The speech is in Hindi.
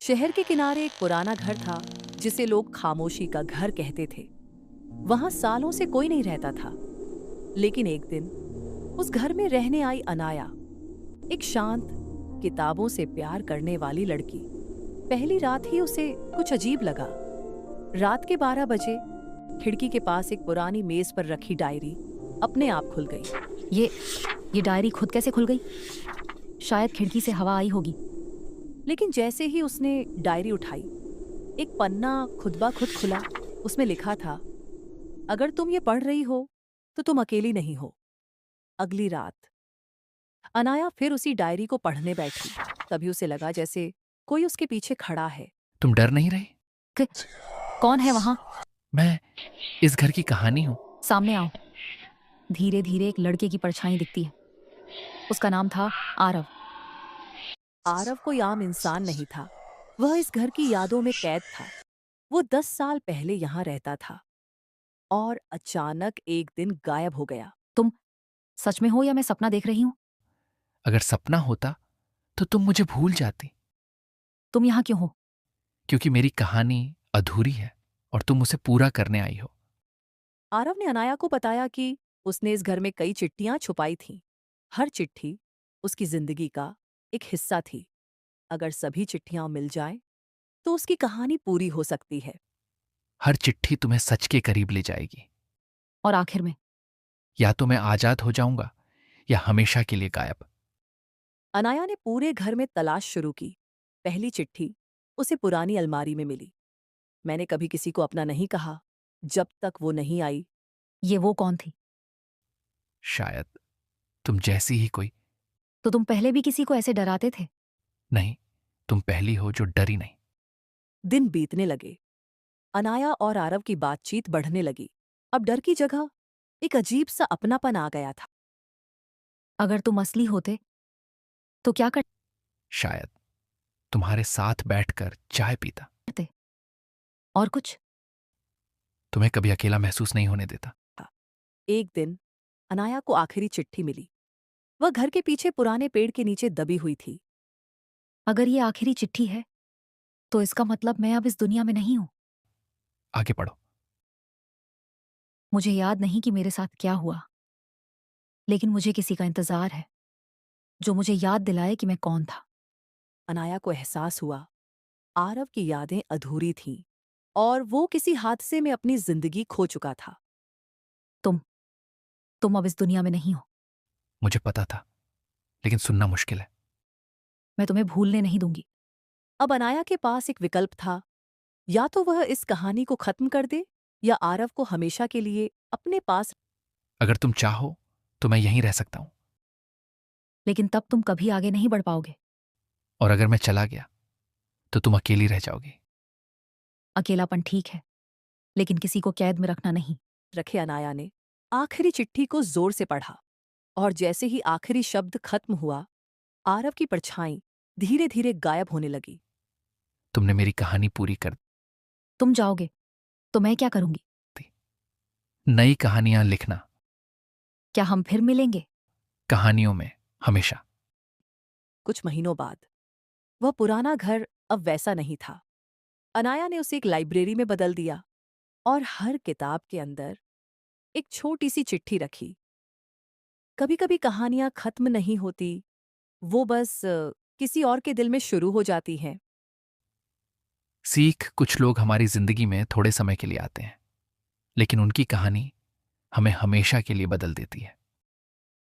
शहर के किनारे एक पुराना घर था जिसे लोग खामोशी का घर कहते थे। वहां सालों से कोई नहीं रहता था, लेकिन एक दिन उस घर में रहने आई अनाया, एक शांत, किताबों से प्यार करने वाली लड़की। पहली रात ही उसे कुछ अजीब लगा। रात के 12 बजे खिड़की के पास एक पुरानी मेज पर रखी डायरी अपने आप खुल गई। ये डायरी खुद कैसे खुल गई? शायद खिड़की से हवा आई होगी। लेकिन जैसे ही उसने डायरी उठाई, एक पन्ना खुद ब खुद खुला। उसमें लिखा था, अगर तुम ये पढ़ रही हो तो तुम अकेली नहीं हो। अगली रात अनाया फिर उसी डायरी को पढ़ने बैठी। तभी उसे लगा जैसे कोई उसके पीछे खड़ा है। तुम डर नहीं रही? क- कौन है वहां? मैं इस घर की कहानी हूँ। सामने आओ। धीरे धीरे एक लड़के की परछाई दिखती है। उसका नाम था आरव। आरव कोई आम इंसान नहीं था। वह इस घर की यादों में कैद था। वो 10 साल पहले यहाँ रहता था और अचानक एक दिन गायब हो गया। तुम सच में हो या मैं सपना देख रही हूँ? अगर सपना होता तो तुम मुझे भूल जाती, तुम यहाँ क्यों हो? क्योंकि मेरी कहानी अधूरी है और तुम उसे पूरा करने आई हो। आरव ने अनाया को बताया कि उसने इस घर में कई चिट्ठियां छुपाई थीं। हर चिट्ठी उसकी जिंदगी का एक हिस्सा थी। अगर सभी चिट्ठियां मिल जाएं, तो उसकी कहानी पूरी हो सकती है। हर चिट्ठी तुम्हें सच के करीब ले जाएगी। और आखिर में या तो मैं आजाद हो जाऊंगा या हमेशा के लिए गायब। अनाया ने पूरे घर में तलाश शुरू की। पहली चिट्ठी उसे पुरानी अलमारी में मिली। मैंने कभी किसी को अपना नहीं कहा जब तक वो नहीं आई। ये वो कौन थी? शायद तुम जैसी ही कोई। तो तुम पहले भी किसी को ऐसे डराते थे? नहीं, तुम पहली हो जो डरी नहीं। दिन बीतने लगे। अनाया और आरव की बातचीत बढ़ने लगी। अब डर की जगह एक अजीब सा अपनापन आ गया था। अगर तुम असली होते तो क्या शायद तुम्हारे साथ बैठकर चाय पीता। करते? और कुछ? तुम्हें कभी अकेला महसूस नहीं होने देता। एक दिन अनाया को आखिरी चिट्ठी मिली। वह घर के पीछे पुराने पेड़ के नीचे दबी हुई थी। अगर ये आखिरी चिट्ठी है तो इसका मतलब मैं अब इस दुनिया में नहीं हूं। आगे पढ़ो। मुझे याद नहीं कि मेरे साथ क्या हुआ, लेकिन मुझे किसी का इंतजार है जो मुझे याद दिलाए कि मैं कौन था। अनाया को एहसास हुआ आरव की यादें अधूरी थीं और वो किसी हादसे में अपनी जिंदगी खो चुका था। तुम तुम अब इस दुनिया में नहीं हो। मुझे पता था, लेकिन सुनना मुश्किल है। मैं तुम्हें भूलने नहीं दूंगी। अब अनाया के पास एक विकल्प था। या तो वह इस कहानी को खत्म कर दे या आरव को हमेशा के लिए अपने पास। अगर तुम चाहो तो मैं यहीं रह सकता हूं। लेकिन तब तुम कभी आगे नहीं बढ़ पाओगे। और अगर मैं चला गया तो तुम अकेली रह जाओगी। अकेलापन ठीक है, लेकिन किसी को कैद में रखना नहीं। रखे अनाया ने आखिरी चिट्ठी को जोर से पढ़ा और जैसे ही आखिरी शब्द खत्म हुआ, आरव की परछाई धीरे धीरे गायब होने लगी। तुमने मेरी कहानी पूरी कर तुम जाओगे तो मैं क्या करूंगी? दी। नई कहानियां लिखना। क्या हम फिर मिलेंगे? कहानियों में हमेशा। कुछ महीनों बाद वह पुराना घर अब वैसा नहीं था। अनाया ने उसे एक लाइब्रेरी में बदल दिया और हर किताब के अंदर एक छोटी सी चिट्ठी रखी। कभी कभी कहानियां खत्म नहीं होती, वो बस किसी और के दिल में शुरू हो जाती हैं। सीख कुछ लोग हमारी जिंदगी में थोड़े समय के लिए आते हैं, लेकिन उनकी कहानी हमें हमेशा के लिए बदल देती है।